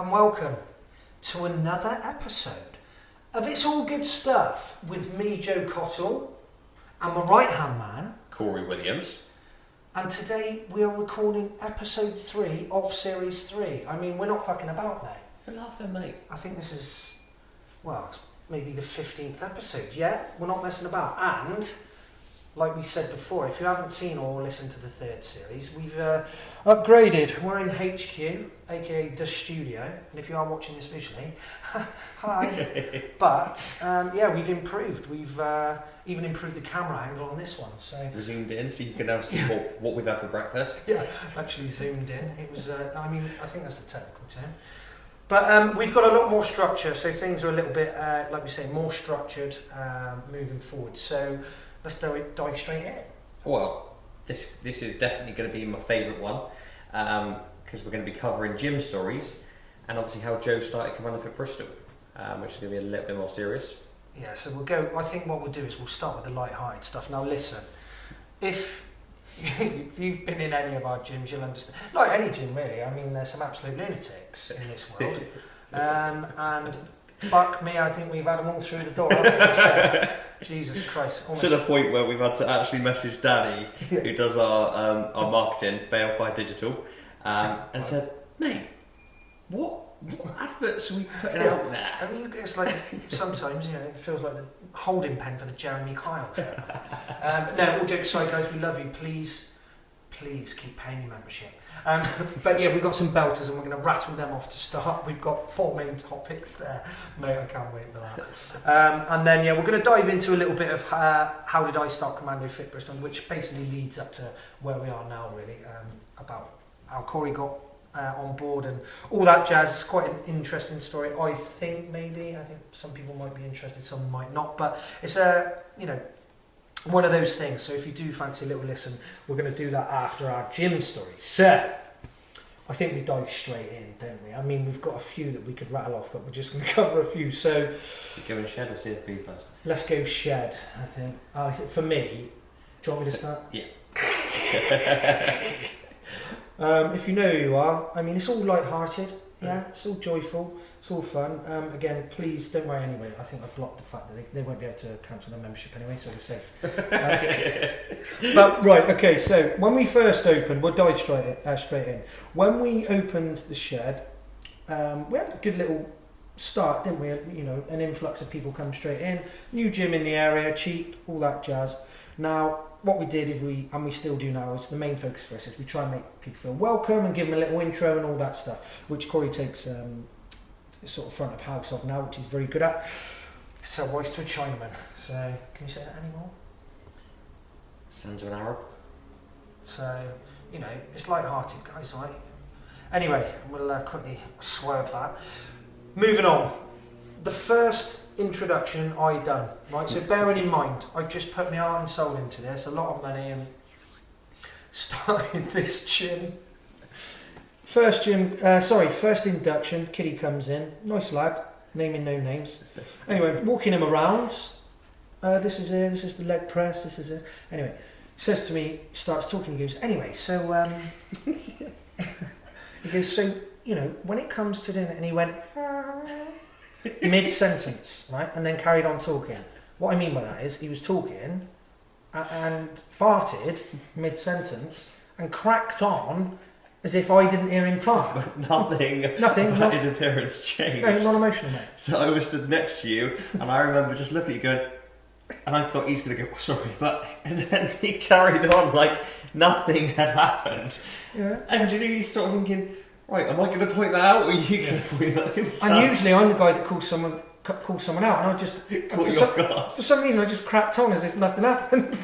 and welcome to another episode of It's All Good Stuff with me, Joe Cottle, and my right-hand man, Corey Williams. And today we are recording episode 3 of series 3. I mean, we're not fucking about, mate. You're laughing, mate. I think this is, well, it's maybe the 15th episode. Yeah, we're not messing about. And, like we said before, if you haven't seen or listened to the third series, we've upgraded. We're in HQ, aka the studio. And if you are watching this visually, hi. But, yeah, we've improved. We've even improved the camera angle on this one. So we zoomed in so you can now see what we've had for breakfast. Yeah, actually zoomed in. It was, I mean, I think that's the technical term. But we've got a lot more structure, so things are a little bit, like we say, more structured moving forward. So let's dive straight in. Well, this is definitely going to be my favourite one because we're going to be covering gym stories and obviously how Joe started CommandoFit Bristol, which is going to be a little bit more serious. Yeah, so we'll go. I think what we'll do is we'll start with the light-hearted stuff. Now, listen, if you've been in any of our gyms, you'll understand. Like any gym, really. I mean, there's some absolute lunatics in this world, and fuck me, I think we've had them all through the door, haven't we? So, Jesus Christ! To the point where we've had to actually message Danny, who does our marketing, Balefire Digital, and said, "Mate, what adverts are we putting out there?" I mean, it's like sometimes, it feels like the holding pen for the Jeremy Kyle show. No, all jokes aside, guys, we love you. Please keep paying your membership. But yeah, we've got some belters and we're going to rattle them off to start. We've got 4 main topics there. Mate, I can't wait for that. And then, yeah, we're going to dive into a little bit of how did I start CommandoFit Bristol, which basically leads up to where we are now, really, about how Corey got on board and all that jazz. It's quite an interesting story, I think. I think some people might be interested, some might not, but it's one of those things. So if you do fancy a little listen, we're going to do that after our gym story. So I think we dive straight in, don't we? I mean, we've got a few that we could rattle off, but we're just going to cover a few. So you're going Shed or CFB first? Let's go Shed, I think. For me, do you want me to start? Yeah. If you know who you are, I mean, it's all light-hearted, yeah, it's all joyful, it's all fun. Again, please don't worry anyway. I think I've blocked the fact that they won't be able to cancel their membership anyway, so we're safe. But right, okay, so when we first opened, we'll dive straight in. When we opened the Shed, we had a good little start, didn't we? An influx of people come straight in, new gym in the area, cheap, all that jazz. Now, what we did, and we still do now, is the main focus for us is we try and make people feel welcome and give them a little intro and all that stuff, which Corey takes sort of front of house of now, which he's very good at. So, voice to a Chinaman. So, can you say that anymore? Sounds of an Arab. So, it's light-hearted, guys, right? Anyway, we'll quickly swerve that. Moving on. The first introduction I done, right? So bearing in mind, I've just put my heart and soul into this, a lot of money, and started this gym. First induction, Kitty comes in, nice lad, naming no names. Anyway, walking him around, this is it, this is the leg press, this is it. Anyway, says to me, starts talking, he goes, anyway, so, he goes, so, when it comes to doing it, and he went, mid-sentence, right, and then carried on talking. What I mean by that is he was talking and farted mid-sentence and cracked on as if I didn't hear him fart. But nothing about his appearance changed. No, not emotional, mate. So I was stood next to you and I remember just looking at you going, and I thought he's going to go, oh, sorry, and then he carried on like nothing had happened. Yeah. And he's sort of thinking, right, am I going to point that out, or are you going to point that out? And usually I'm the guy that calls someone out, and I just for some reason I just cracked on as if nothing happened.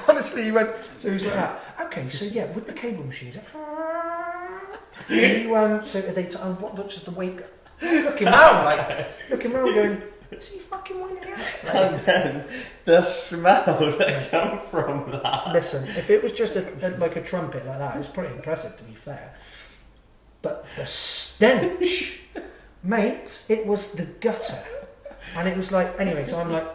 Honestly, he went. So he was like that. Okay, so yeah, with the cable machines. So are they? What does the weight? Looking round, going. Is he fucking winding me up? And then the smell that came from that. Listen, if it was just like a trumpet like that, it was pretty impressive, to be fair. But the stench, mate, it was the gutter. And it was like, anyway, so I'm like,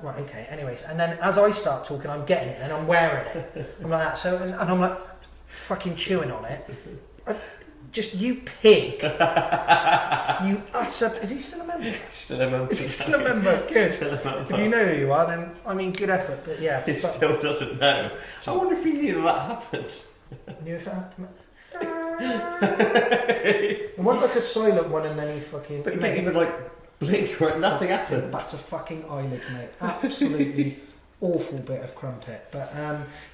right, okay, anyways. And then as I start talking, I'm getting it and I'm wearing it. I'm like that. So, and I'm like fucking chewing on it. Just you pig. You utter... Is he still a member? Still a member. Is he still a member? Good. Still a member. If you know who you are, then, I mean, good effort, but yeah. He still doesn't know. I wonder if he knew that happened. Knew if it happened. It wasn't like a silent one and then he fucking... But he didn't even, like, blink or nothing happened. That's a fucking eyelid, mate. Absolutely awful bit of crumpet. But,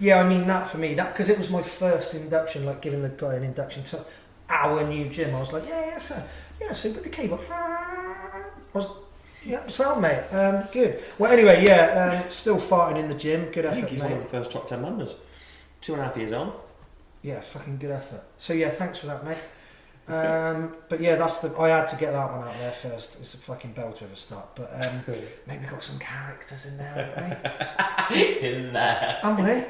yeah, I mean, that for me, that because it was my first induction, like giving the guy an induction to our new gym. I was like, yeah, sir. Yeah, so with the cable. I was... Yeah, sound, mate. Good. Well, anyway, yeah, still farting in the gym. Good effort, I think he's mate. one of the first top 10 members. 2.5 years on. Yeah, fucking good effort. So yeah, thanks for that, mate. But yeah, I had to get that one out there first. It's a fucking belter of a start. But maybe got some characters in there, haven't we? In there. Am we?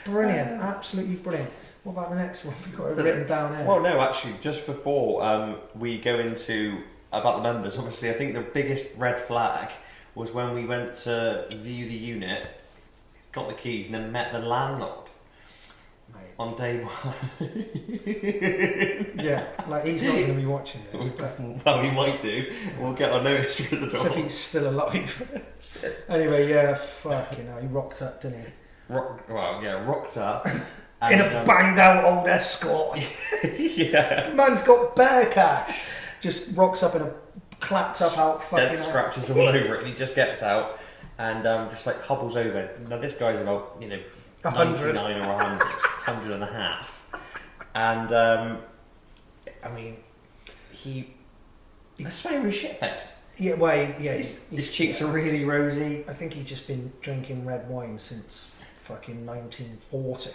Brilliant, absolutely brilliant. What about the next one? We've got it written down here. Well, no, actually, just before we go into about the members, obviously, I think the biggest red flag was when we went to view the unit, got the keys, and then met the landlord. Mate. On day one. Yeah, like he's not going to be watching this. But Well, he might do. We'll get our notice through the door. so if he's still alive. Anyway, yeah, fucking hell, he rocked up, didn't he? Rocked up. In a banged out old Escort. Yeah. Man's got bare cash. Just rocks up in a clapped up out fucking... Dead scratches all over it, and he just gets out and just like hobbles over. Now this guy's about, 100. 99 or 100 and a half. And I mean, I swear he was shit-faced. Yeah, well, yeah, His cheeks are really rosy. I think he's just been drinking red wine since fucking 1940.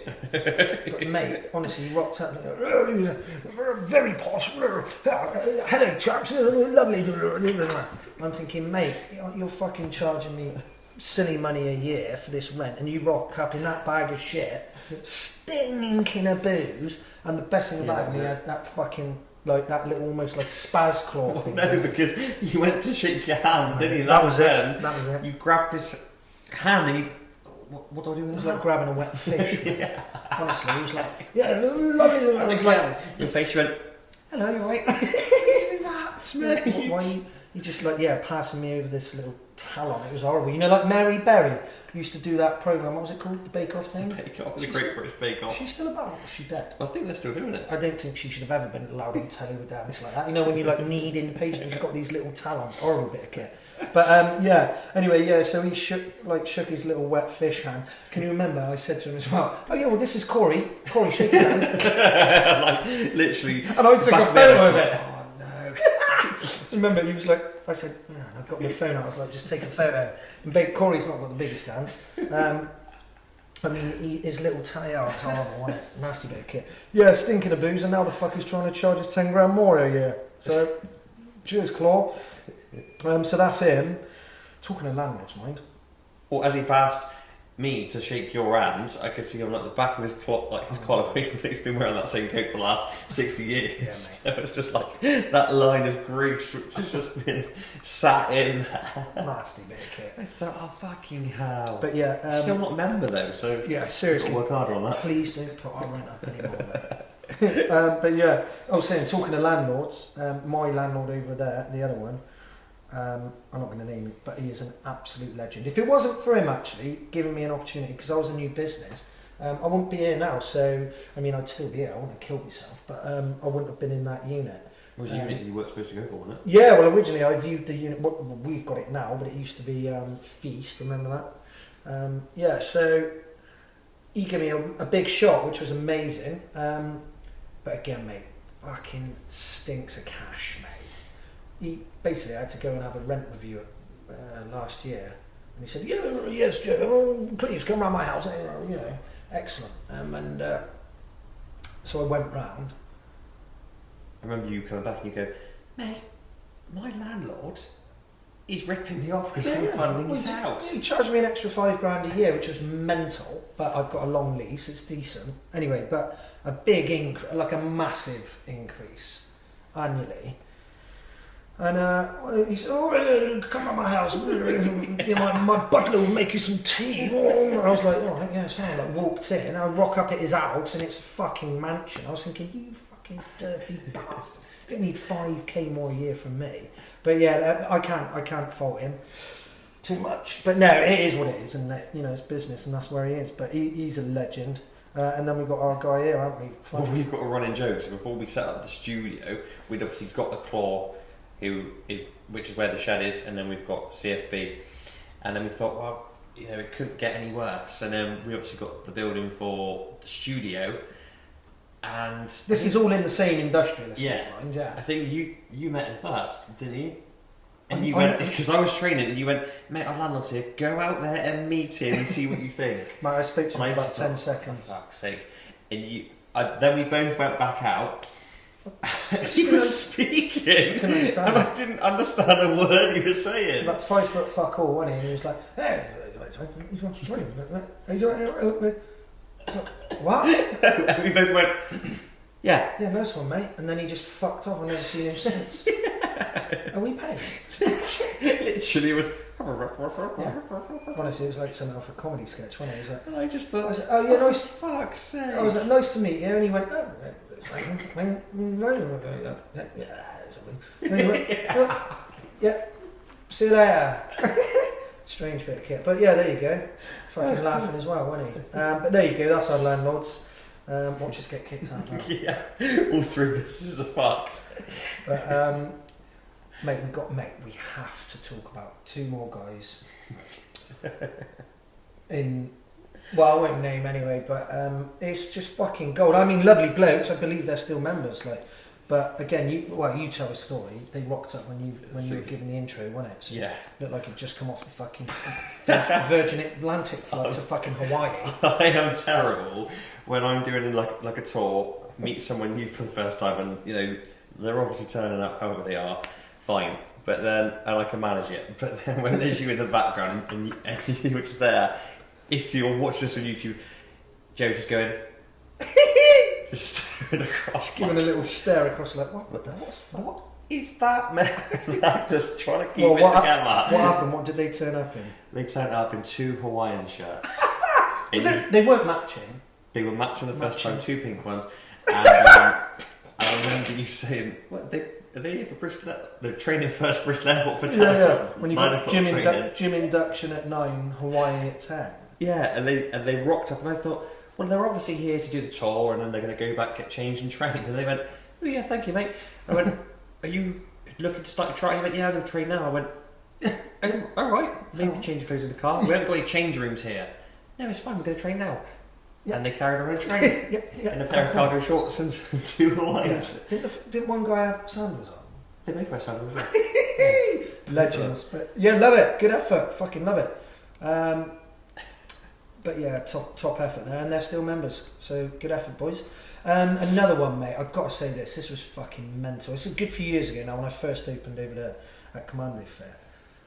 But mate, honestly, he rocked up and very posh. Hello, chaps. Lovely. I'm thinking, mate, you're fucking charging me silly money a year for this rent, and you rock up in that bag of shit, stinking of booze, and the best thing about it, he had that fucking, like, that little almost like spaz claw thing. No, because you went to shake your hand, didn't you? That was it. You grabbed his hand and you... What do I do with It this? was like grabbing a wet fish. Yeah. Honestly, it was like, yeah, lovely. And it's like, your face, you went, hello, you alright? That's me. Why you just like, yeah, passing me over this little talon. It was horrible. You know, like Mary Berry used to do that programme. What was it called? The Bake Off thing? Bake Off, the Great British Bake Off. She's still about. Is she dead? I think they're still doing it. I don't think she should have ever been allowed on telly with that. It's like that. You know, when you like kneading patients, you've got these little talons. Horrible bit of kit. But yeah. Anyway, yeah. So he shook his little wet fish hand. Can you remember? I said to him as well. Oh yeah, well this is Corey. Corey, shake his hand. Like literally. And I took a photo of it. Oh no. Remember, he was like, I said, yeah, I got my phone out. I was like, just take a photo. And Corey's not got the biggest hands. I mean, his little tail is horrible, wasn't it? Nasty bit of kit. Yeah, stinking of booze, and now the fucker's trying to charge us 10 grand more a year. So, cheers, Claw. So that's him. Talking of landlords, mind. Well, as he passed me to shake your hand, I could see on like the back of his collar, he's been wearing that same coat for the last 60 years. Yeah, mate. So it's just like that line of grease which has just been sat in. Nasty bit of kit. I thought, oh fucking hell. But yeah, still not a member though, so yeah, seriously, got to work harder on that. Please don't put our rent up anymore. But yeah, I was saying, talking to landlords, my landlord over there, the other one, I'm not going to name it, but he is an absolute legend. If it wasn't for him actually giving me an opportunity, because I was a new business, I wouldn't be here now. So, I mean, I'd still be here. I wouldn't have killed myself, but I wouldn't have been in that unit. It was a unit you weren't supposed to go for, wasn't it? Yeah, well, originally I viewed the unit. Well, we've got it now, but it used to be Feast. Remember that? Yeah. So he gave me a big shot, which was amazing. But again, mate, fucking stinks of cash, mate. He basically had to go and have a rent review last year, and he said, "Yeah, yes, Joe, please come round my house." You know, excellent. So I went round. I remember you coming back and you go, mate, my landlord is ripping me off because I'm funding his house. He charged me an extra £5,000 a year, which was mental, but I've got a long lease, it's decent. Anyway, but a big increase, like a massive increase annually. And he said, "Oh, come to my house. my butler will make you some tea." I was like, "All right, yeah." So I walked in. I rock up at his house, and it's a fucking mansion. I was thinking, "You fucking dirty bastard. You don't need 5k more a year from me. But yeah, I can't fault him too much. But no, it is what it is, and it's business, and that's where he is. But he's a legend. And then we've got our guy here, haven't we? Well, we've got a running joke. So before we set up the studio, we'd obviously got the Claw, which is where the shed is, and then we've got CFB. And then we thought, well, it couldn't get any worse. And then we obviously got the building for the studio. And this is all in the same industrial estate, mind, I think you met him first, didn't you? And you went, because I was training, and you went, mate, our landlord's here, go out there and meet him and see what you think. Mate, I spoke to him for about 10 seconds. For fuck's sake. And then we both went back out. He was speaking, and I didn't understand a word he was saying. About 5 foot fuck all, wasn't he? And he was like, hey, what? And we both went, yeah. Yeah, nice one, mate. And then he just fucked off. I've never seen him since. Are we paying? Literally, it was. Yeah. Honestly, it was like something off a comedy sketch, wasn't it? It was I just thought, was like, oh yeah, nice. Fuck's sake. I was like, nice to meet you, and he went, oh. Yeah, see you later. Strange bit of kit, but yeah, there you go. Fucking laughing as well, wasn't he? But there you go. That's our landlords. Watch us get kicked out. Yeah, all three businesses are fucked. But mate, we have to talk about 2 more guys. Well, I won't name anyway, but it's just fucking gold. I mean, lovely blokes. I believe they're still members. But again, you tell a story. They rocked up when you were giving the intro, wasn't it? So yeah. Looked like you'd just come off the fucking Virgin Atlantic flight to fucking Hawaii. I am terrible when I'm doing like a tour, meet someone new for the first time, and they're obviously turning up however they are, fine. But then I can manage it. But then when there's you in the background and you're just there. If you're watching this on YouTube, Joe's just going, just staring across, giving a little stare across, like, what is that, man? I'm just trying to keep it together. What happened? What did they turn up in? They turned up in 2 Hawaiian shirts. They weren't matching. They were matching the first time, 2 pink ones. And I remember you saying, "What? Are they here for Bristol? They're training first Bristol Airport for 10. Yeah. When you got gym induction at 9, Hawaii at 10. Yeah, and they rocked up, and I thought, well, they're obviously here to do the tour, and then they're going to go back, get changed, and train. And they went, oh yeah, thank you, mate. I went, are you looking to start your training? He went, yeah, I'm going to train now. I went, all right, maybe change your clothes in the car. We haven't got any change rooms here. No, it's fine. We're going to train now. Yeah. And they carried on training in a pair of cargo shorts and 2 Hawaiians. Didn't one guy have sandals on? They make my sandals. Legends, but yeah, love it. Good effort. Fucking love it. But yeah, top effort there, and they're still members. So good effort, boys. Another one, mate. I've got to say this. This was fucking mental. This is a good few years ago now when I first opened over there at CommandoFit.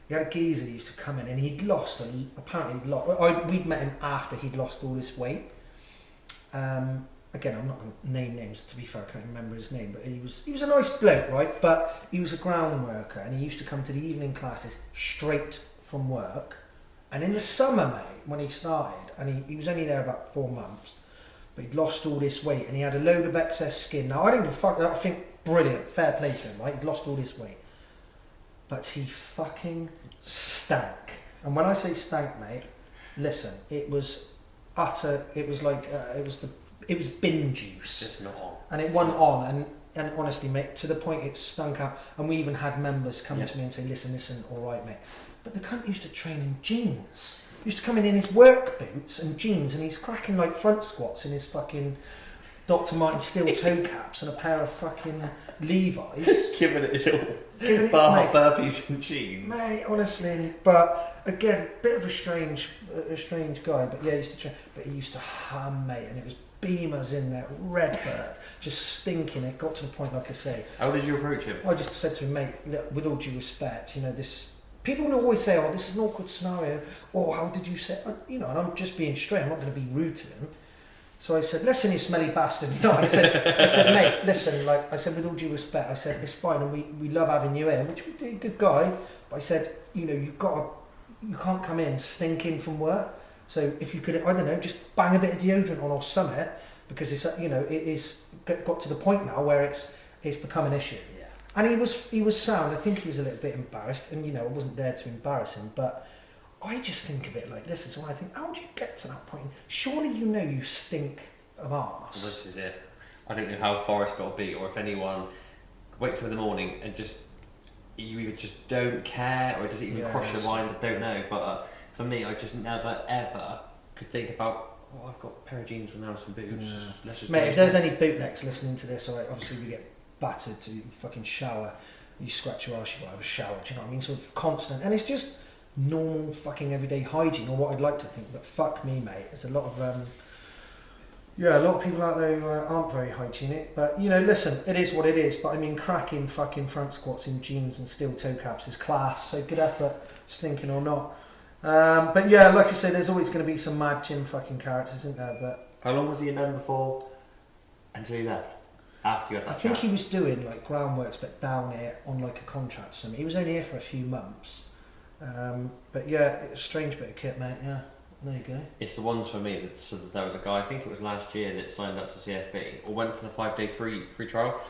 He had a geezer who used to come in, and we'd met him after he'd lost all this weight. Again, I'm not going to name names. To be fair, I can't remember his name, but he was a nice bloke, right? But he was a ground worker, and he used to come to the evening classes straight from work. And in the summer, mate, when he started, and he was only there about 4 months, but he'd lost all this weight, and he had a load of excess skin. Now, I think brilliant, fair play to him, right? He'd lost all this weight. But he fucking stank. And when I say stank, mate, listen, it was utter, it was like, it was bin juice. It's not on. And it wasn't on, and honestly, mate, to the point it stunk out. And we even had members come to me and say, listen, all right, mate. But the cunt used to train in jeans. He used to come in his work boots and jeans, and he's cracking like front squats in his fucking Dr. Martin steel toe caps and a pair of fucking Levi's. Giving it his all bar burpees and jeans. Mate, honestly. But again, bit of a strange guy. But yeah, he used to train. But he used to hum, mate, and it was beamers in there, Redbird, just stinking. It got to the point, like I say. How did you approach him? I just said to him, mate, look, with all due respect, this. People will always say, oh, this is an awkward scenario, or how did you say, and I'm just being straight, I'm not going to be rude to him. So I said, listen, you smelly bastard. No, I said, mate, listen, like I said, with all due respect, I said, it's fine, and we love having you here, which we do, good guy. But I said, you can't come in stinking from work. So if you could, I don't know, just bang a bit of deodorant on or something, because it's it is got to the point now where it's become an issue. Yeah. And he was sound. I think he was a little bit embarrassed, and I wasn't there to embarrass him, but I just think of it like this is why I think, how do you get to that point? Surely you stink of arse. Well, this is it. I don't know how far it's got to be, or if anyone wakes up in the morning and you either just don't care, or does it even cross your mind? I don't know. But for me, I just never ever could think about, I've got a pair of jeans and now some boots. Let's just Mate, if there's any bootnecks listening to this, obviously we get battered to fucking shower. You scratch your arse, you got to have a shower. Do you know what I mean? Sort of constant, and it's just normal fucking everyday hygiene, or what I'd like to think. But fuck me, mate. There's a lot of a lot of people out there who aren't very hygienic. But listen, it is what it is. But I mean, cracking fucking front squats in jeans and steel toe caps is class. So good effort, stinking or not. But yeah, like I said, there's always going to be some mad gym fucking characters, isn't there? But how long was he in there before until he left? After you had that I think he was doing like groundworks, but down here on like a contract or something. He was only here for a few months. But yeah, it's a strange bit of kit, mate. Yeah, there you go. It's the ones for me that there was a guy, I think it was last year, that signed up to CFB or went for the 5-day free trial,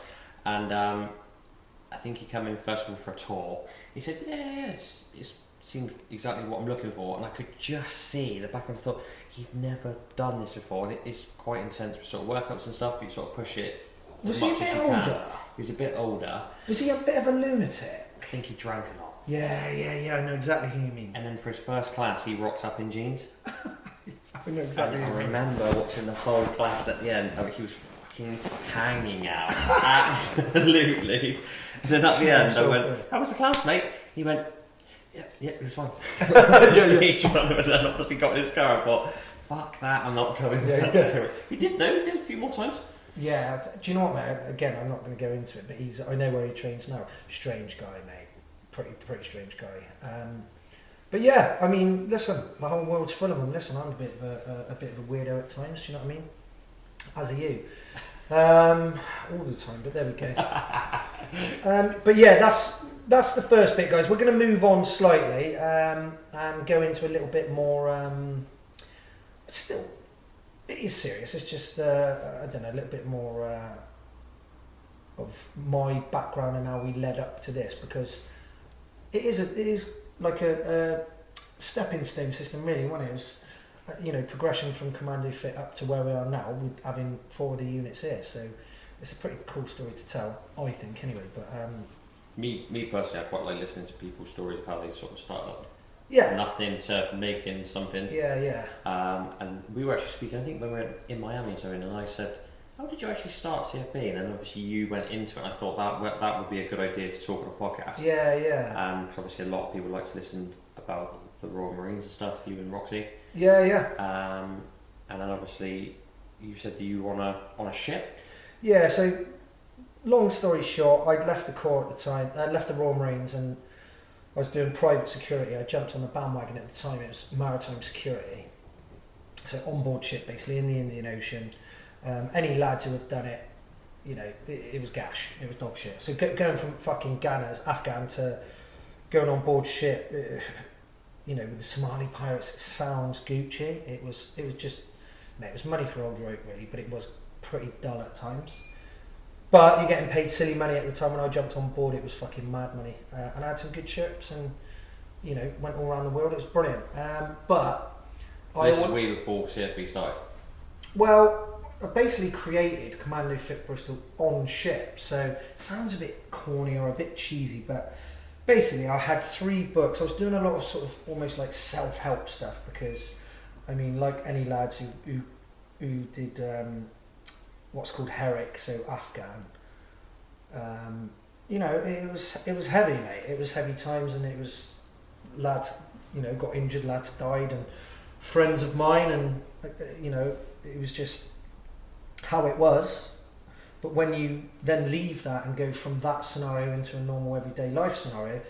and I think he came in first of all for a tour. He said, "Yeah, it seems exactly what I'm looking for," and I could just see the back of my thought, he's never done this before, and it's quite intense with sort of workouts and stuff. But you sort of push it. Was he a bit older? He was a bit older. Was he a bit of a lunatic? I think he drank a lot. Yeah, I know exactly who you mean. And then for his first class, he rocked up in jeans. I know exactly. And I remember watching the whole class at the end. He was fucking hanging out, absolutely. And then at the end, I went, "How was the class, mate?" He went, "Yeah, it was fine." And then obviously got in his car and thought, "Fuck that, I'm not coming." Yeah. He did though. He did a few more times. Yeah. Do you know what, mate? Again, I'm not going to go into it, but I know where he trains now. Strange guy, mate. Pretty strange guy. But yeah, I mean, listen, the whole world's full of them. Listen, I'm a bit of a weirdo at times. Do you know what I mean? As are you. All the time, but there we go. But yeah, that's the first bit, guys. We're going to move on slightly and go into a little bit more. Still, it is serious. It's just I don't know, a little bit more of my background and how we led up to this, because it is like a stepping stone system, really. When it was, progression from CommandoFit up to where we are now, with having 4 of the units here. So it's a pretty cool story to tell, I think, anyway. But me personally, I quite like listening to people's stories of how they sort of started up. Yeah. Nothing to making something. Yeah. And we were actually speaking, I think, when we were in Miami or something, and I said, "How did you actually start CFB?" And then obviously you went into it, and I thought that would be a good idea to talk on a podcast. Yeah. Because obviously a lot of people like to listen about the Royal Marines and stuff, you and Roxy. Yeah. And then obviously you said that you were on a ship. Yeah, so long story short, I'd left the Corps at the time, I left the Royal Marines, and I was doing private security. I jumped on the bandwagon at the time. It was maritime security. So on board ship, basically, in the Indian Ocean. Any lads who have done it, it was gash. It was dog shit. So going from fucking Afghan to going on board ship, with the Somali pirates, it sounds Gucci. It was just, mate, it was money for old rope, really, but it was pretty dull at times. But you're getting paid silly money at the time. When I jumped on board, it was fucking mad money. And I had some good trips and, went all around the world. It was brilliant. But this is way before CFB started. Well, I basically created CommandoFit Bristol on ship. So it sounds a bit corny or a bit cheesy, but basically I had 3 books. I was doing a lot of sort of almost like self-help stuff, because, I mean, like any lads who did what's called Herrick, so Afghan, it was heavy, mate. It was heavy times, and it was lads, got injured, lads died, and friends of mine, and it was just how it was. But when you then leave that and go from that scenario into a normal everyday life scenario,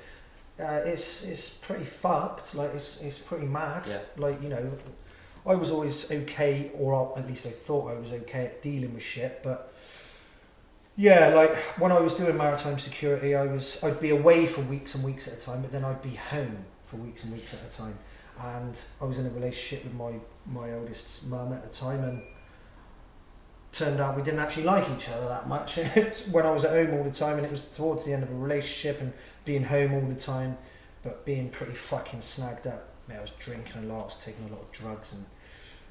it's pretty fucked. Like it's pretty mad. Yeah. Like, I was always okay, or at least I thought I was okay at dealing with shit. But yeah, like when I was doing maritime security, I'd be away for weeks and weeks at a time, but then I'd be home for weeks and weeks at a time. And I was in a relationship with my oldest mum at the time, and turned out we didn't actually like each other that much. When I was at home all the time, and it was towards the end of a relationship and being home all the time, but being pretty fucking snagged up. I was drinking a lot, I was taking a lot of drugs, and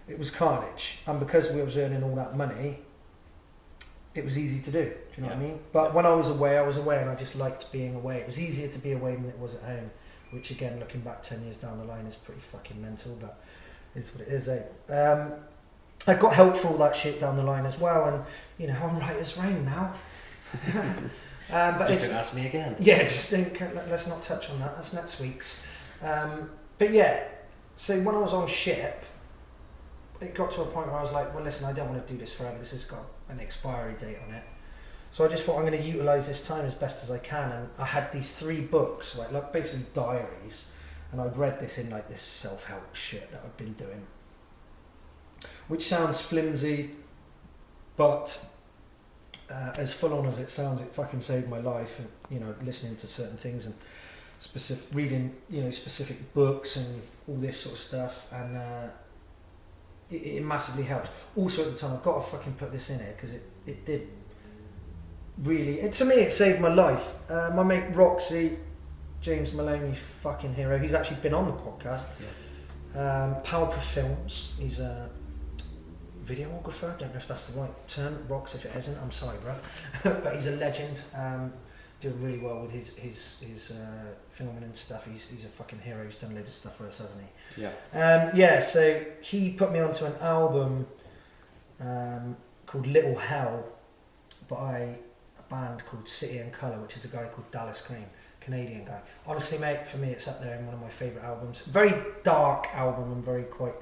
it was carnage. And because we was earning all that money, it was easy to do. Do you know what I mean? But when I was away, and I just liked being away. It was easier to be away than it was at home, which again, looking back 10 years down the line, is pretty fucking mental, but it's what it is, eh? I got help for all that shit down the line as well, and you know, I'm right as rain now. But just don't ask me again. Yeah, just think. Let's not touch on that. That's next week's. But yeah, so when I was on ship, it got to a point where I was like, well, listen, I don't want to do this forever. This has got an expiry date on it. So I just thought I'm going to utilise this time as best as I can, and I had these 3 books, right, like basically diaries, and I'd read this in like this self-help shit that I've been doing, which sounds flimsy, but as full on as it sounds, it fucking saved my life. And you know, listening to certain things and reading, you know, specific books and all this sort of stuff, and it massively helped. Also at the time, I've got to fucking put this in here because it did really. To me, it saved my life. My mate Roxy, James Maloney, fucking hero. He's actually been on the podcast. Yeah. Powerproof Films. He's a videographer. I don't know if that's the right term. Rox, if it isn't, I'm sorry, bro. But he's a legend. Doing really well with his filming and stuff. He's a fucking hero. He's done loads of stuff for us, hasn't he? Yeah. Yeah. So he put me onto an album called Little Hell by a band called City and Colour, which is a guy called Dallas Green, Canadian guy. Honestly, mate, for me, it's up there in one of my favourite albums. Very dark album and very quite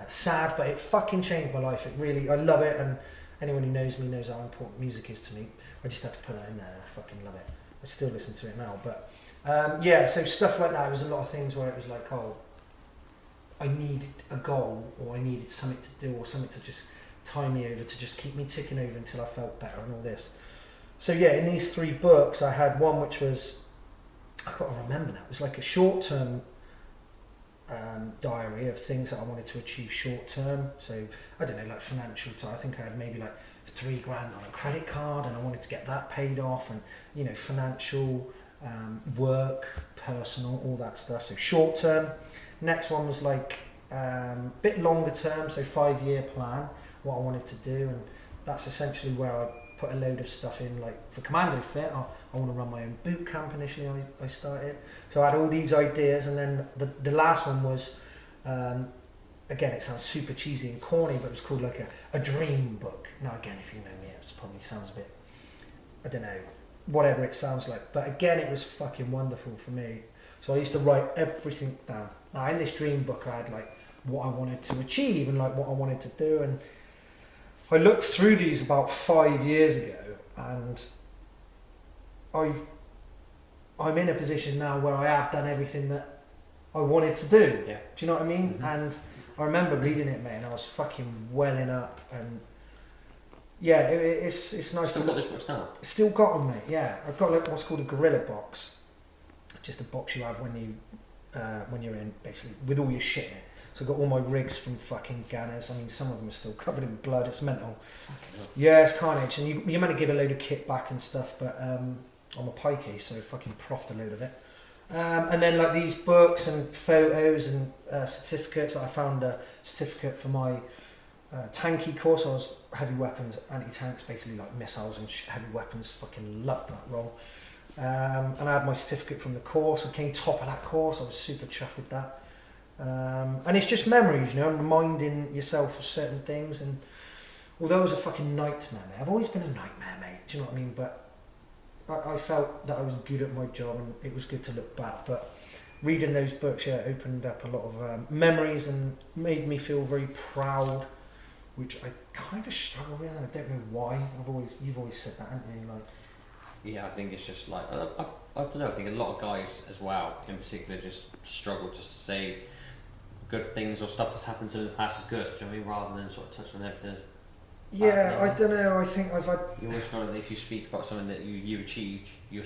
sad, but it fucking changed my life. It really, I love it, and anyone who knows me knows how important music is to me. I just had to put that in there. I fucking love it. I still listen to it now, but yeah. So stuff like that. It was a lot of things where it was like, oh, I needed a goal, or I needed something to do, or something to just tie me over, to just keep me ticking over until I felt better, and all this. So yeah, in these 3 books, I had one which was, I've got to remember now. It was like a short-term diary of things that I wanted to achieve short term. So I don't know, like financial. I think I had maybe like $3,000 on a credit card, and I wanted to get that paid off, and you know, financial, work, personal, all that stuff. So short term. Next one was like a bit longer term, so 5-year plan, what I wanted to do, and that's essentially where I put a load of stuff in. Like for CommandoFit, I want to run my own boot camp initially. I started, so I had all these ideas, and then the last one was, again, it sounds super cheesy and corny, but it was called like a dream book. Now again, if you know me, it probably sounds a bit, I don't know, whatever it sounds like, but again, it was fucking wonderful for me. So I used to write everything down. Now in this dream book, I had like what I wanted to achieve and like what I wanted to do, and I looked through these about 5 years ago, and I'm in a position now where I have done everything that I wanted to do. Yeah. Do you know what I mean? Mm-hmm. And I remember reading it, mate, and I was fucking welling up, and yeah, it's nice. Still got those books now? Still got them, mate. Yeah, I've got like what's called a gorilla box, just a box you have when you're in, basically, with all your shit in it. So I've got all my rigs from fucking Gunners. I mean, some of them are still covered in blood. It's mental. Yeah, it's carnage. And you're meant to give a load of kit back and stuff, but I'm a pikey, so fucking proffed a load of it. And then like these books and photos and certificates. I found a certificate for my tanky course. I was heavy weapons, anti-tanks, basically like missiles and heavy weapons. Fucking loved that role. And I had my certificate from the course. I came top of that course. I was super chuffed with that. And it's just memories, you know, reminding yourself of certain things. And although it was a fucking nightmare, mate, I've always been a nightmare, mate, do you know what I mean? But I felt that I was good at my job, and it was good to look back. But reading those books, yeah, opened up a lot of memories and made me feel very proud, which I kind of struggle with, and I don't know why. You've always said that, haven't you? Like, yeah, I think it's just like, I don't know, I think a lot of guys as well, in particular, just struggle to say good things or stuff that's happened to them in the past is good, do you know what I mean, rather than sort of touch on everything. Yeah, I don't know, I think I've had... You always feel that if you speak about something that you achieved, you're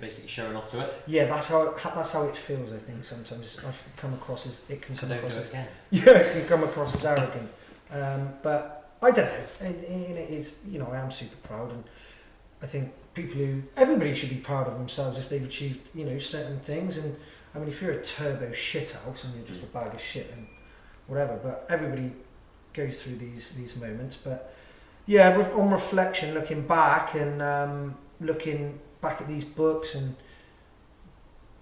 basically showing off to it. Yeah, that's how it feels, I think, sometimes. It can come across as... Yeah, it can come across as arrogant. But I don't know, and it is, I am super proud, and I think everybody should be proud of themselves if they've achieved, certain things. And I mean, if you're a turbo shithouse and you're just a bag of shit and whatever, but everybody goes through these moments. But yeah, on reflection, looking back and looking back at these books, and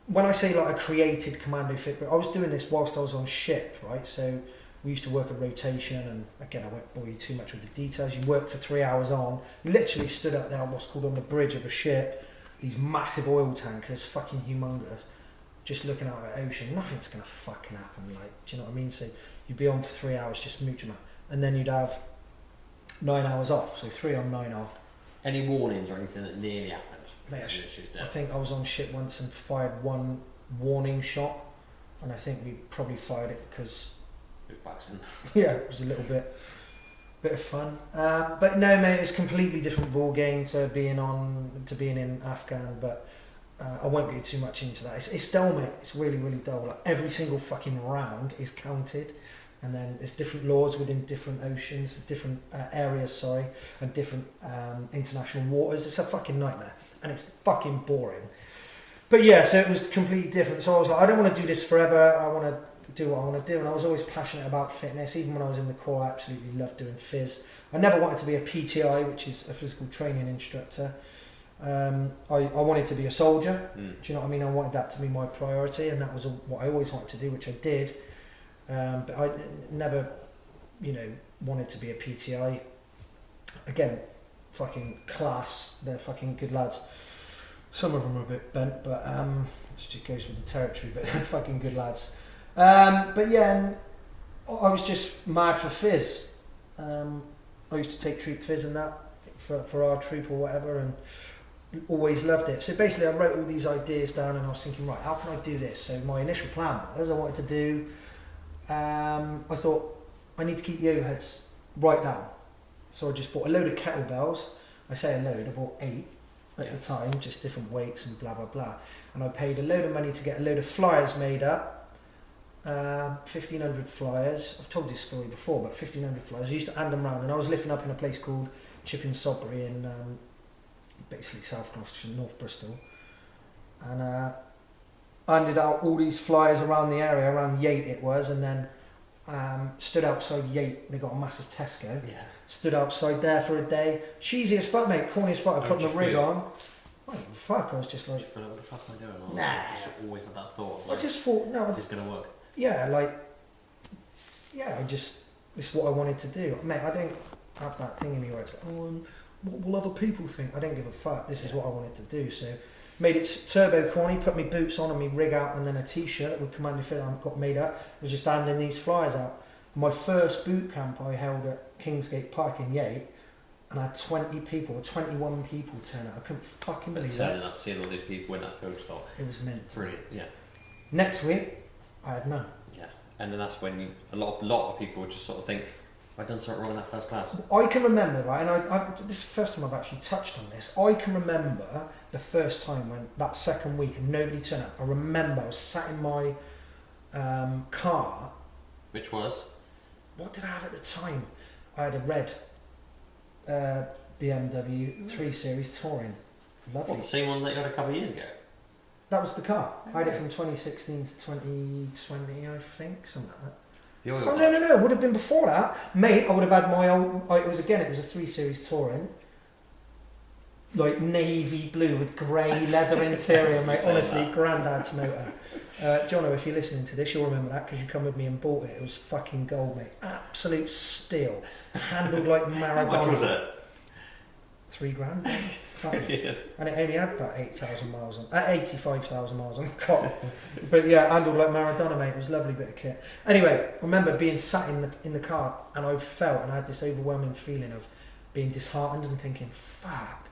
when I say like I created CommandoFit, I was doing this whilst I was on ship, right? So we used to work a rotation, and again, I won't bore you too much with the details. You worked for 3 hours on, you literally stood up there on what's called on the bridge of a ship, these massive oil tankers, fucking humongous, just looking out at the ocean. Nothing's going to fucking happen, like, do you know what I mean? So you'd be on for 3 hours just mooching, and then you'd have 9 hours off, so 3 on, 9 off. Any warnings or anything that nearly happened? Mate, I think I was on ship once and fired one warning shot, and I think we probably fired it because yeah, it was a little bit of fun. But no, mate, it's a completely different ball game to being in Afghan. But I won't get too much into that. It's dull, mate. It's really, really dull. Like every single fucking round is counted, and then there's different laws within different oceans, different areas, and different international waters. It's a fucking nightmare, and it's fucking boring. But yeah, so it was completely different. So I was like, I don't want to do this forever. I want to do what I want to do, and I was always passionate about fitness. Even when I was in the Corps, I absolutely loved doing phys. I never wanted to be a PTI, which is a physical training instructor. I wanted to be a soldier. Do you know what I mean? I wanted that to be my priority, and that was what I always wanted to do, which I did. But I never, wanted to be a PTI. Again, fucking class. They're fucking good lads. Some of them are a bit bent, but it just goes with the territory. But they're fucking good lads. But yeah, I was just mad for phys. I used to take troop phys and that for our troop or whatever, and always loved it. So basically I wrote all these ideas down, and I was thinking, right, how can I do this? So my initial plan was I wanted to do, I thought I need to keep the overheads right down. So I just bought a load of kettlebells. I say a load, I bought 8 at the time, just different weights and blah, blah, blah. And I paid a load of money to get a load of flyers made up. 1,500 flyers. I've told this story before, but 1,500 flyers. I used to hand them round, and I was lifting up in a place called Chipping Sodbury in basically South Gloucestershire, North Bristol, and I handed out all these flyers around the area, around Yate it was, and then stood outside Yate. They got a massive Tesco. Yeah. Stood outside there for a day. Cheesy as fuck, mate. Corny as fuck. I put my rig on. Fuck, I was just like... What the fuck am I doing? Nah. Just always had that thought. Like, I just thought, no. Is this going to work? Yeah, this is what I wanted to do. Mate, I don't have that thing in me where it's like, what will other people think? I don't give a fuck. This is what I wanted to do. So, made it turbo corny, put me boots on and me rig out, and then a t-shirt with CommandoFit I got made up. I was just handing these flyers out. My first boot camp I held at Kingsgate Park in Yate, and I had 20 people or 21 people turn up. I couldn't fucking believe that. Turning up, seeing all these people in that photo stop. It was mint. Brilliant, yeah. Next week, I had none. Yeah, and then that's when a lot of people would just sort of think, I've done something wrong in that first class. I can remember, right, and this is the first time I've actually touched on this. I can remember the first time when that second week and nobody turned up. I remember I was sat in my car. Which was? What did I have at the time? I had a red BMW 3 Series Touring. Lovely. What, the same one that you had a couple of years ago? That was the car. I had it from 2016 to 2020, I think, something like that. The oil no, it would have been before that. Mate, I would have had my old... It was a 3 Series Touring. Like navy blue with grey leather interior, mate. Honestly, granddad's motor. Jono, if you're listening to this, you'll remember that because you come with me and bought it. It was fucking gold, mate. Absolute steel. Handled like Maradona. How much was it? $3,000. Yeah. And it only had about 85,000 miles on the clock. But yeah, handled like Maradona, mate. It was a lovely bit of kit. Anyway, I remember being sat in the car, and I felt, and I had this overwhelming feeling of being disheartened and thinking, fuck,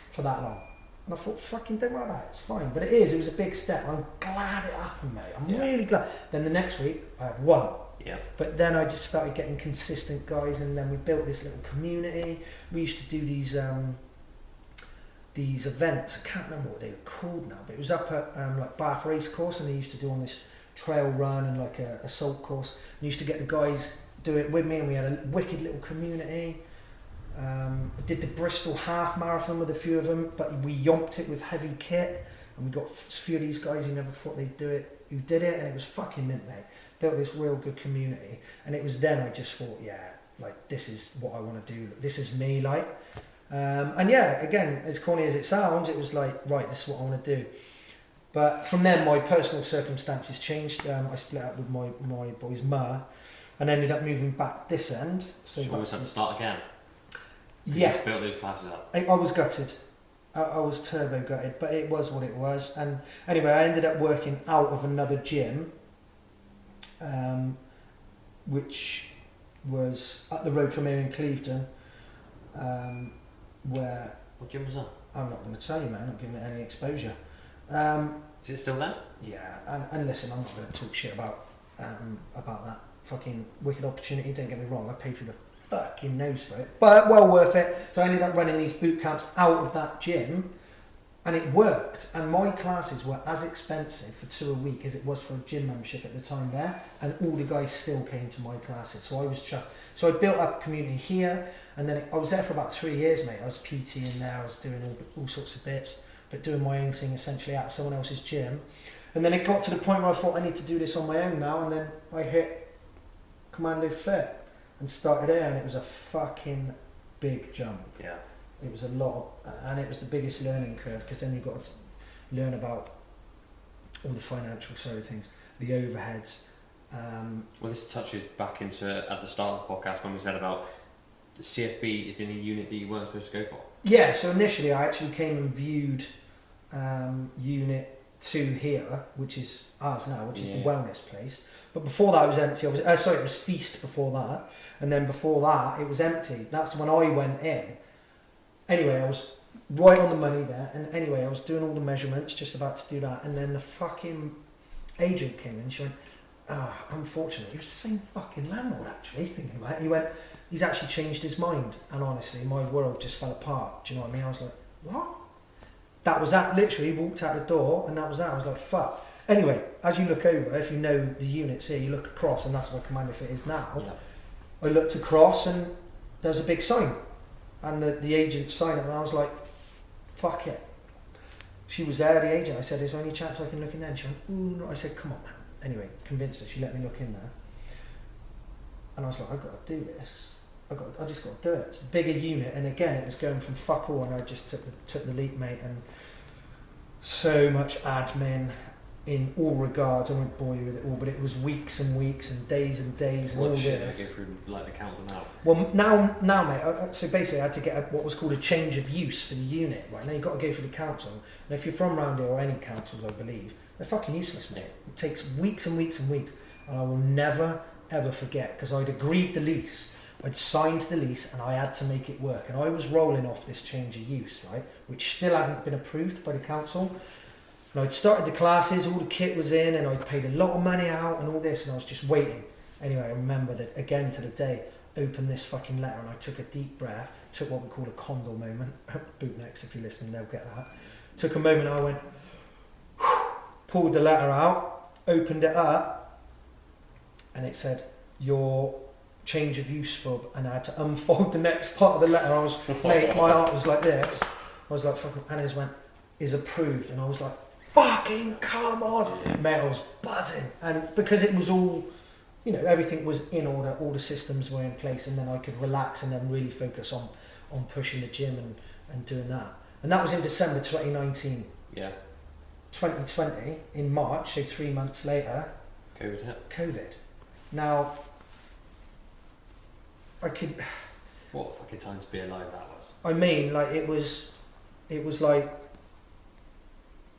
for that long. And I thought, fucking don't worry about it, it's fine. But it was a big step. I'm glad it happened, mate. I'm really glad. Then the next week, I had one. Yeah. But then I just started getting consistent guys, and then we built this little community. We used to do these events. I can't remember what they were called now, but it was up at like Bath Race Course, and they used to do on this trail run and like a assault course. And used to get the guys do it with me, and we had a wicked little community. I did the Bristol half marathon with a few of them, but we yomped it with heavy kit, and we got a few of these guys who never thought they'd do it, who did it, and it was fucking mint, mate. Built this real good community, and it was then I just thought, yeah, like this is what I want to do. This is me, like. And yeah, again, as corny as it sounds, it was like, right, this is what I want to do. But from then, my personal circumstances changed. I split up with my boy's ma, and ended up moving back this end. So you always had to start again. Yeah, you built those classes up. I was gutted. I was turbo gutted, but it was what it was. And anyway, I ended up working out of another gym, which was up the road from here in Clevedon. Where what gym was that? I'm not going to tell you, man. I'm not giving it any exposure. Is it still there? Yeah, and listen, I'm not going to talk shit about that fucking wicked opportunity. Don't get me wrong. I paid through the fucking nose for it, but well worth it. So I ended up running these boot camps out of that gym, and it worked. And my classes were as expensive for 2 a week as it was for a gym membership at the time there, and all the guys still came to my classes. So I was chuffed. So I built up a community here. And then I was there for about 3 years, mate. I was PT in there, I was doing all sorts of bits, but doing my own thing essentially at someone else's gym. And then it got to the point where I thought I need to do this on my own now, and then I hit CommandoFit and started there, and it was a fucking big jump. Yeah. It was a lot, and it was the biggest learning curve, because then you've got to learn about all the financial side of things, the overheads. Well, this touches back into, at the start of the podcast, when we said about the CFB is in a unit that you weren't supposed to go for. Yeah, so initially I actually came and viewed Unit 2 here, which is ours now, which is the wellness place. But before that it was empty. It was Feast before that. And then before that it was empty. That's when I went in. Anyway, I was right on the money there. And anyway, I was doing all the measurements, just about to do that. And then the fucking agent came in and she went, unfortunately, it was the same fucking landlord actually, thinking about it. He went, he's actually changed his mind. And honestly, my world just fell apart. Do you know what I mean? I was like, what? That was that. Literally, walked out the door and that was that. I was like, fuck. Anyway, as you look over, if you know the units here, you look across, and that's where CommandoFit is now. Yeah. I looked across and there was a big sign. And the agent signed it, and I was like, fuck it. She was there, the agent. I said, is there any chance I can look in there? And she went, ooh, no. I said, come on, man. Anyway, convinced her. She let me look in there. And I was like, I've got to do this. I just got to do it. It's a bigger unit, and again, it was going from fuck all, and I just took the leap, mate. And so much admin in all regards. I won't bore you with it all, but it was weeks and weeks and days and days and all this. What shit go through, like the council now? Well, now, mate. So basically, I had to get what was called a change of use for the unit. Right now, you've got to go through the council. And if you're from round here, or any councils, I believe, they're fucking useless, mate. It takes weeks and weeks and weeks, and I will never ever forget, because I'd agreed the lease. I'd signed the lease and I had to make it work, and I was rolling off this change of use, right, which still hadn't been approved by the council. And I'd started the classes, all the kit was in, and I'd paid a lot of money out and all this, and I was just waiting. Anyway, I remember that again to the day, opened this fucking letter, and I took a deep breath, took what we call a condor moment. Bootnecks, if you're listening, they'll get that. Took a moment, I went, pulled the letter out, opened it up, and it said, your change of use fob, and I had to unfold the next part of the letter. I was, mate, my heart was like this. I was like, fucking, and it went, is approved, and I was like, fucking come on, mate, I was buzzing. And because it was all, you know, everything was in order, all the systems were in place, and then I could relax and then really focus on pushing the gym and doing that. And that was in December 2019. Yeah. 2020, in March, so 3 months later, COVID hit. COVID. Now, I could... What a fucking time to be alive that was. I mean, like, it was like,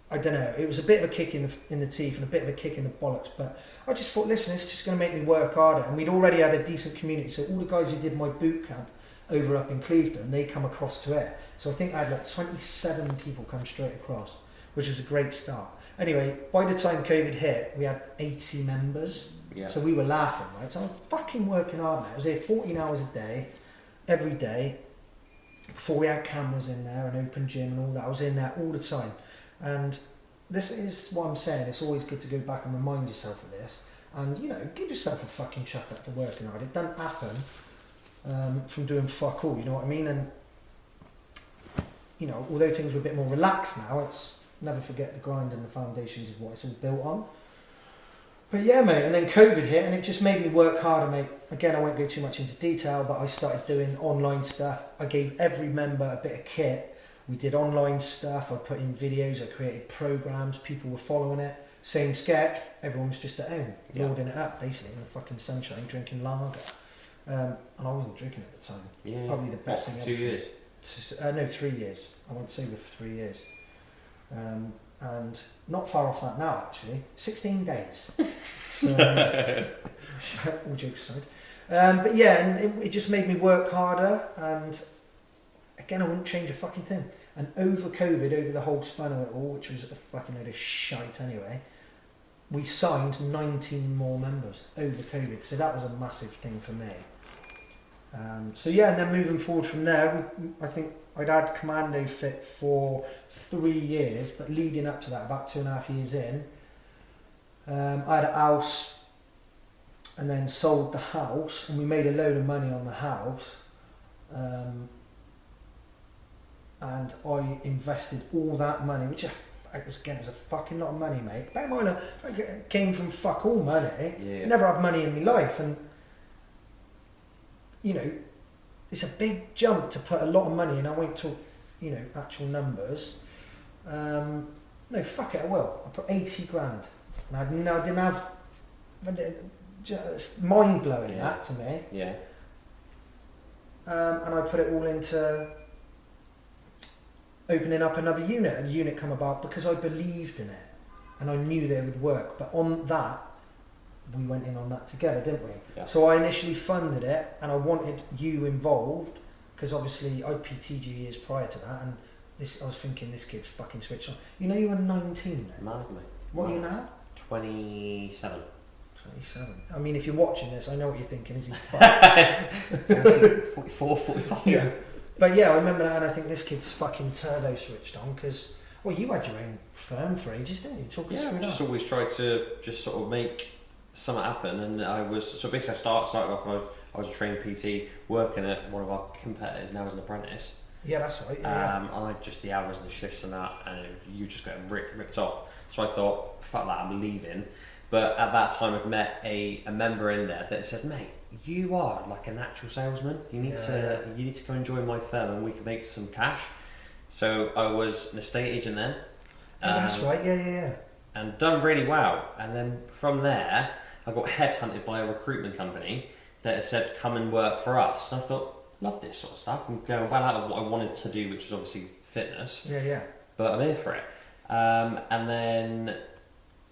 I don't know, it was a bit of a kick in the teeth and a bit of a kick in the bollocks, but I just thought, listen, it's just going to make me work harder. And we'd already had a decent community, so all the guys who did my boot camp over up in Clevedon, they come across to it. So I think I had like 27 people come straight across, which was a great start. Anyway, by the time COVID hit, we had 80 members. Yeah. So we were laughing, right? So I was fucking working hard, man. I was there 14 hours a day, every day. Before we had cameras in there, an open gym and all that, I was in there all the time. And this is what I'm saying. It's always good to go back and remind yourself of this. And, you know, give yourself a fucking chuck up for working hard. It doesn't happen from doing fuck all, you know what I mean? And, you know, although things are a bit more relaxed now, it's never forget the grind and the foundations of what it's all built on. But yeah, mate, and then COVID hit and it just made me work harder, mate. Again, I won't go too much into detail, but I started doing online stuff. I gave every member a bit of kit. We did online stuff. I put in videos. I created programs. People were following it. Same sketch. Everyone was just at home, loading it up, basically, in the fucking sunshine, drinking lager. And I wasn't drinking at the time. Yeah. Probably the best thing ever. 2 years? No, 3 years. I went sober for 3 years. And not far off that now, actually. 16 days. So, all jokes aside. But yeah, and it just made me work harder. And again, I wouldn't change a fucking thing. And over COVID, over the whole span of it all, which was a fucking load of shite anyway, we signed 19 more members over COVID. So that was a massive thing for me. So yeah, and then moving forward from there, I think I'd had CommandoFit for 3 years, but leading up to that, about 2.5 years in, I had a house and then sold the house, and we made a load of money on the house. And I invested all that money, which was a fucking lot of money, mate. Bear in mind, I came from fuck all money. Yeah. Never had money in my life, and you know, it's a big jump to put a lot of money in. I won't talk, you know, actual numbers. No, fuck it, I will. I put 80 grand. And I didn't have... Just mind-blowing, that, to me. Yeah. And I put it all into opening up another unit. And the unit come about because I believed in it. And I knew they would work. But on that, we went in on that together, didn't we? Yeah. So I initially funded it, and I wanted you involved, because obviously I PT'd you years prior to that, and I was thinking, this kid's fucking switched on. You know, you were 19 then. Mad, mate. What are you now? 27. 27. I mean, if you're watching this, I know what you're thinking. Is he fucking 44, 45. Yeah. But yeah, I remember that, and I think this kid's fucking turbo switched on, because, well, you had your own firm for ages, didn't you? Talk us through that. I just always tried to just sort of make something happen, and I was, so basically I started off, I was a trained PT working at one of our competitors now as an apprentice. Yeah, that's right. Yeah. And I just, the hours and the shifts and that, and you just get ripped off. So I thought, fuck that, I'm leaving. But at that time I'd met a member in there that said, mate, you are like a natural salesman. You need to come and join my firm and we can make some cash. So I was an estate agent then. That's right, yeah. And done really well. And then from there, I got headhunted by a recruitment company that had said, come and work for us. And I thought, love this sort of stuff. I'm going well out of what I wanted to do, which was obviously fitness. Yeah. But I'm here for it. And then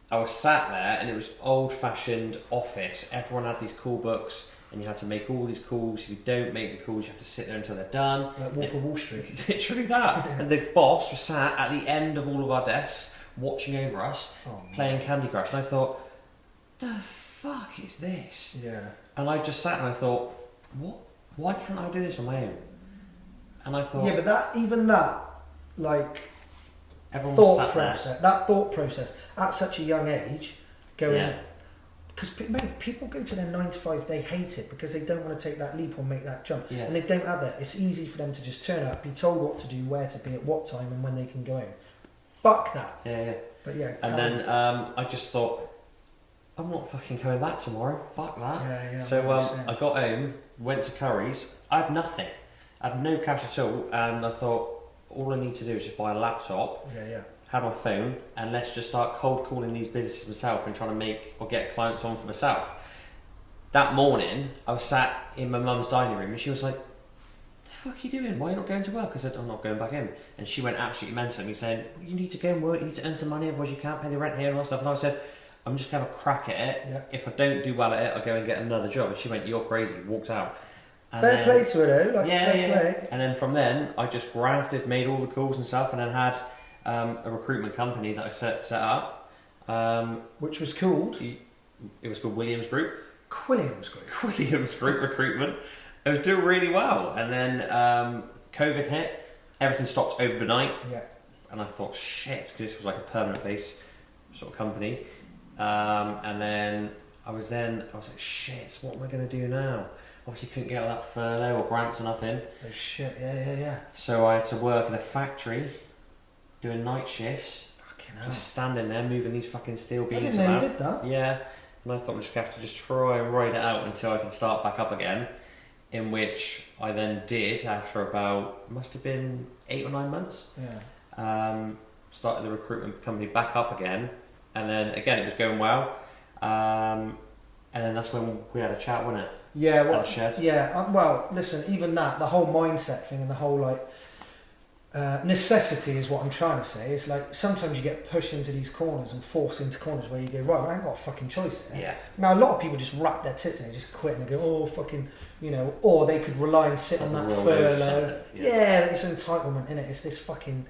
I was sat there, and it was old-fashioned office. Everyone had these call books, and you had to make all these calls. If you don't make the calls, you have to sit there until they're done. Like Wolf of Wall Street. Literally that. And the boss was sat at the end of all of our desks, watching over us, playing Candy Crush. And I thought, the fuck is this? Yeah. And I just sat and I thought, what? Why can't I do this on my own? And I thought... Yeah, but like... Everyone thought process, that thought process at such a young age, going, because people go to their 9 to 5, they hate it because they don't want to take that leap or make that jump, and they don't have that. It's easy for them to just turn up, be told what to do, where to be, at what time, and when they can go home. Fuck that. Yeah. But yeah. And then I just thought, I'm not fucking coming back tomorrow. Fuck that. Yeah. So I got home, went to Curry's. I had nothing. I had no cash at all, and I thought, all I need to do is just buy a laptop, have my phone, and let's just start cold calling these businesses myself and trying to make or get clients on for myself. That morning, I was sat in my mum's dining room, and she was like, "The fuck are you doing? Why are you not going to work?" I said, "I'm not going back in." And she went absolutely mental at me, saying, "You need to go and work. You need to earn some money, otherwise you can't pay the rent here and all that stuff." And I said, "I'm just going to have a crack at it. Yeah. If I don't do well at it, I'll go and get another job." And she went, "You're crazy." Walked out. And fair play to her though, fair play. And then from then, I just grafted, made all the calls and stuff, and then had a recruitment company that I set up. Which was called? It was called Williams Group. Williams Group Recruitment. It was doing really well. And then COVID hit, everything stopped overnight. Yeah. And I thought, shit, because this was like a permanent base sort of company. And then I was like, shit, what am I going to do now? Obviously couldn't get all that furlough or grants or nothing. Oh shit, yeah. So I had to work in a factory, doing night shifts. Fucking hell. Just standing there, moving these fucking steel beams I didn't know about. you did that. Yeah. And I thought we'd just have to try and ride it out until I can start back up again. In which I then did after about, must have been 8 or 9 months. Yeah. Started the recruitment company back up again. And then again, it was going well. And then that's when we had a chat, wasn't it? Yeah, well, At the Shed. yeah. Well, listen, even that, the whole mindset thing and the whole like necessity is what I'm trying to say. It's like sometimes you get pushed into these corners and forced into corners where you go, right, I ain't got a fucking choice here. Yeah. Now, a lot of people just wrap their tits in and just quit and they go, oh, fucking, you know, or they could rely and sit on that furlough. Yeah, it's entitlement, innit? It's this fucking,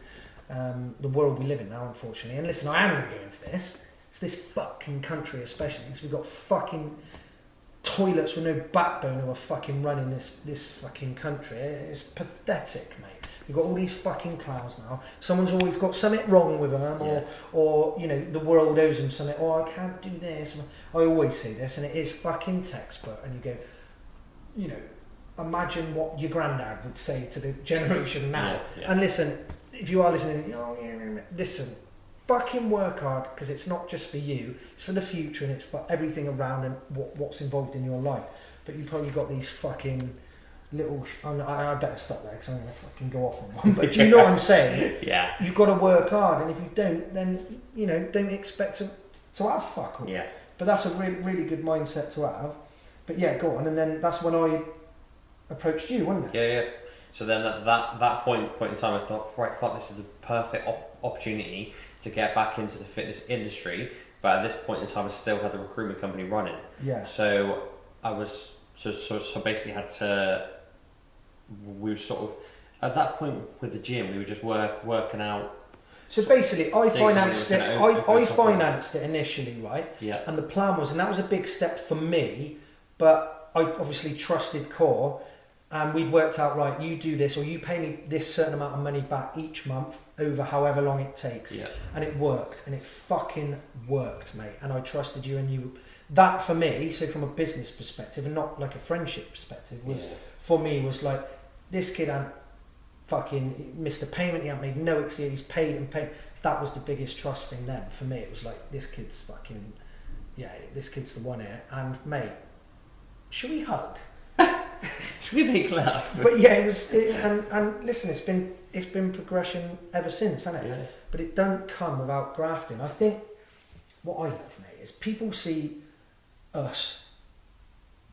the world we live in now, unfortunately. And listen, I am going to go into this. It's this fucking country especially, because we've got fucking toilets with no backbone who are fucking running this fucking country. It's pathetic, mate. You've got all these fucking clowns now. Someone's always got something wrong with them, or you know, the world owes them something. Oh, I can't do this. I always say this, and it is fucking textbook. And you go, you know, imagine what your granddad would say to the generation now. Yeah. And listen, if you are listening, listen. Fucking work hard, because it's not just for you, it's for the future and it's for everything around and what's involved in your life. But you probably got these fucking little I better stop there because I'm going to fucking go off on one, but do you know what I'm saying? Yeah. You've got to work hard, and if you don't, then you know, don't expect to have fuck all. Yeah. But that's a really, really good mindset to have. But yeah, go on. And then that's when I approached you, wasn't it? Yeah. So then at that point in time, I thought, right, fuck, this is the perfect opportunity to get back into the fitness industry. But at this point in time, I still had the recruitment company running. Yeah. So I was so basically had to. We were sort of at that point with the gym. We were just working out. So basically, I financed it. I financed it initially, right? Yeah. And the plan was, and that was a big step for me. But I obviously trusted Core. And we'd worked out, right, you do this, or you pay me this certain amount of money back each month over however long it takes. Yeah. And it worked, and it fucking worked, mate. And I trusted you, and you. That for me, so from a business perspective, and not like a friendship perspective, was for me was like, this kid hadn't fucking missed a payment, he hadn't made no excuse, he's paid and paid. That was the biggest trust thing then. For me, it was like, this kid's fucking, this kid's the one here. And mate, should we hug? Should we make love? But yeah, and listen, it's been progression ever since, hasn't it? Yeah. But it don't come without grafting. I think what I love, mate, is people see us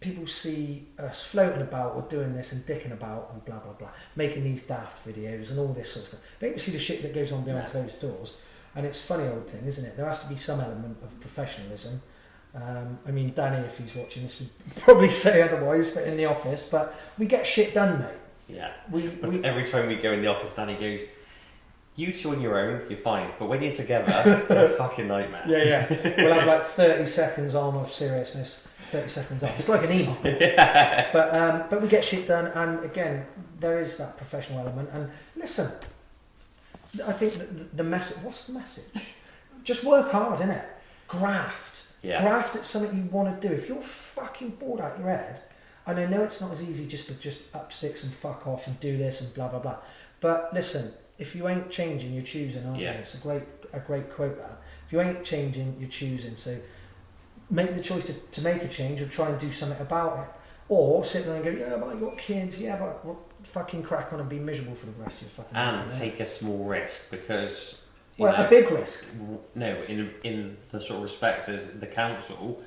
floating about or doing this and dicking about and blah blah blah, making these daft videos and all this sort of stuff. They don't see the shit that goes on behind closed doors. And it's a funny old thing, isn't it? There has to be some element of professionalism. I mean, Danny, if he's watching this, would probably say otherwise, but in the office. But we get shit done, mate. Yeah. We every time we go in the office, Danny goes, "You two on your own, you're fine, but when you're together, you're a fucking nightmare." Yeah. We'll have like 30 seconds on of seriousness, 30 seconds off. It's like an email. Yeah. But we get shit done, and again, there is that professional element. And listen, I think the message. What's the message? Just work hard, innit? Graft. Yeah. Graft at something you want to do. If you're fucking bored out your head, and I know it's not as easy just to up sticks and fuck off and do this and blah blah blah. But listen, if you ain't changing, you're choosing, aren't you? It's a great quote that. If you ain't changing, you're choosing. So make the choice to make a change or try and do something about it. Or sit there and go, yeah, but I got kids, but fucking crack on and be miserable for the rest of your fucking life. And take a small risk because. A big risk. No, in the sort of respect as the council,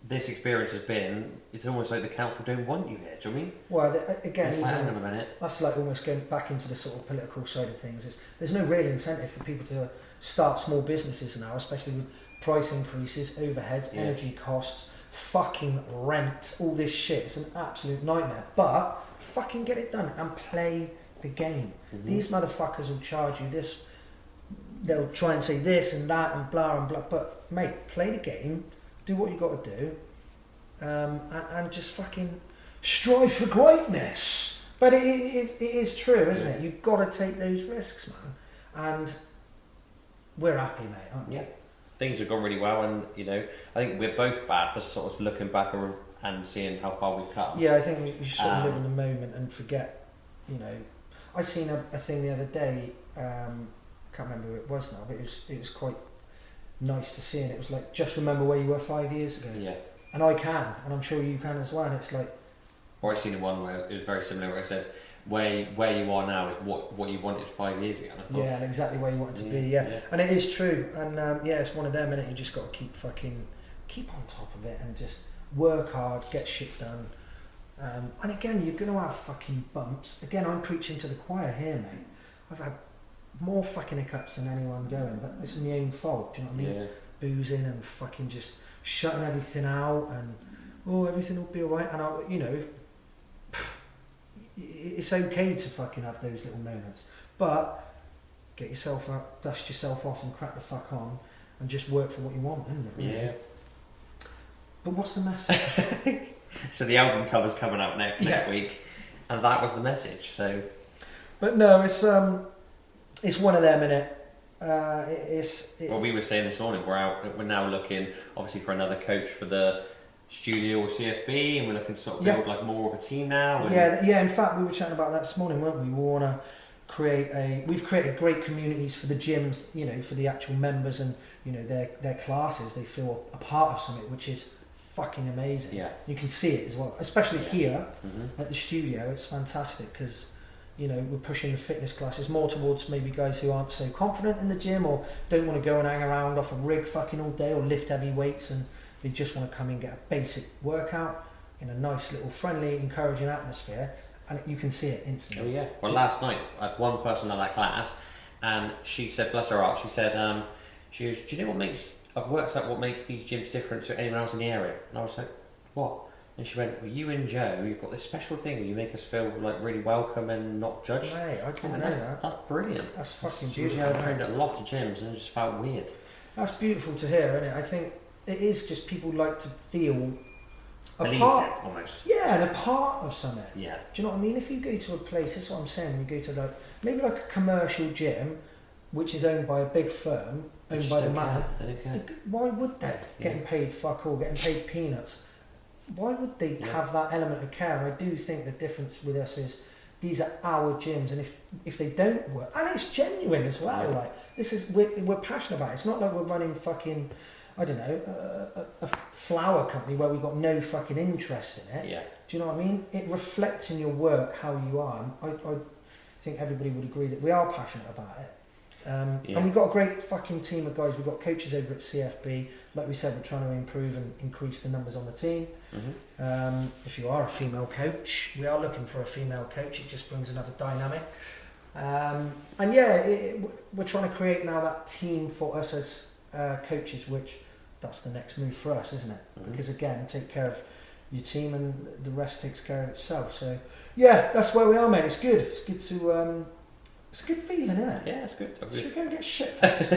this experience has been, it's almost like the council don't want you here, do you know what I mean? Well, again, it's like, hang on a minute. That's like almost going back into the sort of political side of things. There's no real incentive for people to start small businesses now, especially with price increases, overheads, energy costs, fucking rent, all this shit. It's an absolute nightmare. But fucking get it done and play the game. Mm-hmm. These motherfuckers will charge you this. They'll try and say this and that and blah and blah, but mate, play the game, do what you got to do, and just fucking strive for greatness. But it is true, isn't it? You've got to take those risks, man. And we're happy, mate, aren't we? Yeah. things have gone really well, and I think we're both bad for sort of looking back and seeing how far we've come. Yeah, I think we sort of live in the moment and forget. I seen a thing the other day. Can't remember who it was now, but it was quite nice to see, and it was like, just remember where you were 5 years ago. Yeah. And I can, and I'm sure you can as well. And it's like, or I seen one where it was very similar, where I said, where you are now is what you wanted 5 years ago. And I thought, yeah, and exactly where you want it to be. Yeah, and it is true. And it's one of them, and you just got to keep on top of it and just work hard, get shit done. And again, you're going to have fucking bumps. Again, I'm preaching to the choir here, mate. I've had more fucking hiccups than anyone going, but it's my own fault. Do you know what I mean? Yeah. Boozing and fucking just shutting everything out, and everything will be alright. And it's okay to fucking have those little moments, but get yourself up, dust yourself off, and crack the fuck on, and just work for what you want, isn't it? Really? Yeah. But what's the message? So the album cover's coming out next week, and that was the message. So, but no, it's one of them, innit? Well, we were saying this morning, we're now looking obviously for another coach for the studio or CFB, and we're looking to sort of build like more of a team now. And In fact, we were chatting about that this morning, weren't we? We want to we've created great communities for the gyms, for the actual members, and their classes. They feel a part of something, which is fucking amazing. Yeah, you can see it as well, especially here at the studio. It's fantastic because we're pushing the fitness classes more towards maybe guys who aren't so confident in the gym, or don't want to go and hang around off a rig fucking all day, or lift heavy weights, and they just want to come and get a basic workout in a nice little friendly, encouraging atmosphere, and you can see it instantly. Oh yeah. Well, last night I had one person at that class, and she said, bless her heart, she said, she goes, do you know I've worked out what makes these gyms different to anyone else in the area? And I was like, what? And she went, well, you and Joe, you've got this special thing where you make us feel like really welcome and not judged. Mate, I didn't know that. That's brilliant. That's fucking beautiful. I've trained at a lot of gyms and it just felt weird. That's beautiful to hear, isn't it? I think it is just people like to feel believed part, it, almost. Yeah, and a part of something. Yeah. Do you know what I mean? If you go to a place, that's what I'm saying, you go to maybe a commercial gym, which is owned by a big firm, owned by the man. They don't care. Why would they? Getting paid fuck all, getting paid peanuts. Why would they have that element of care? And I do think the difference with us is these are our gyms, and if they don't work, and it's genuine as well. Yeah. Like this is we're passionate about it. It's not like we're running fucking, I don't know, a flower company where we've got no fucking interest in it. Yeah. Do you know what I mean? It reflects in your work how you are. And I think everybody would agree that we are passionate about it. And we've got a great fucking team of guys. We've got coaches over at CFB. Like we said, we're trying to improve and increase the numbers on the team. Mm-hmm. If you are a female coach, we are looking for a female coach. It just brings another dynamic. We're trying to create now that team for us as coaches, which that's the next move for us, isn't it? Mm-hmm. Because again, take care of your team and the rest takes care of itself. So yeah, that's where we are, mate. It's good. It's good to... It's a good feeling, isn't it? Yeah, it's good. Should we go and get shit faced?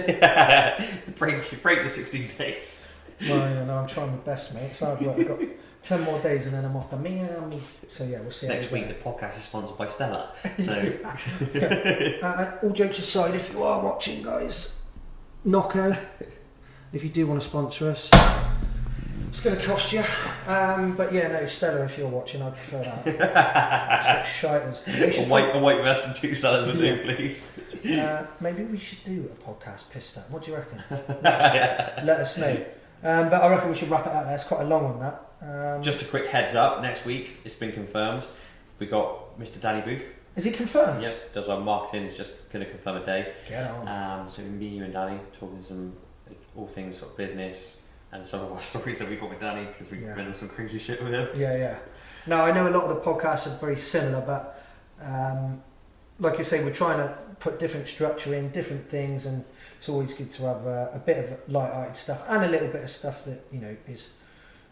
break the 16 days. Well, I'm trying my best, mate. It's hard work. I've got 10 more days and then I'm off the Miami. So yeah, we'll see. Next week, the podcast is sponsored by Stella. So, all jokes aside, if you are watching, guys, Knocko, if you do want to sponsor us, it's going to cost you. But yeah, no, Stella, if you're watching, I'd prefer that. It's got shiters. A white vest and 2 sellers would do, please. Maybe we should do a podcast pissed up. What do you reckon? Let us know. But I reckon we should wrap it up there. It's quite a long one, that. Just a quick heads up, next week, it's been confirmed. We got Mr. Danny Booth. Is he confirmed? Yep, does our marketing, is just going to confirm a day. Get on. So me, you and Danny talking some all things sort of business and some of our stories that we got with Danny, because we've been in some crazy shit with him. Yeah. Now, I know a lot of the podcasts are very similar, but like I say, we're trying to put different structure in, different things, and it's always good to have a bit of light-hearted stuff and a little bit of stuff that, is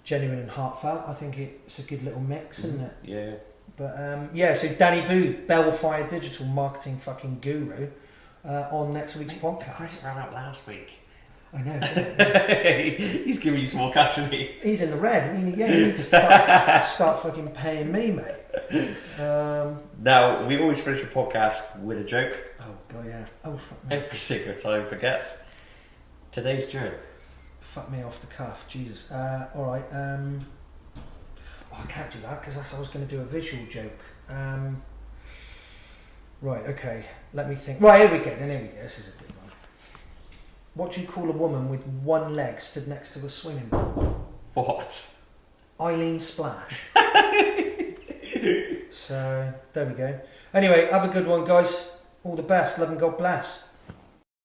genuine and heartfelt. I think it's a good little mix, isn't it? Yeah. But so Danny Booth, Bellfire Digital Marketing fucking guru, on next week's podcast. Chris ran out last week. I know. He's giving you some more cash, isn't he? He's in the red. I mean, he needs to start fucking paying me, mate. Now, we always finish a podcast with a joke. Oh, God, yeah. Oh, fuck me. Every single time, forgets. Today's joke. Fuck me off the cuff, Jesus. Alright, oh, I can't do that because I was going to do a visual joke. Right, okay, let me think. Right, here we go, this is a good one. What do you call a woman with one leg stood next to a swimming pool? What? Eileen Splash. So, there we go. Anyway, have a good one, guys. All the best. Love and God bless.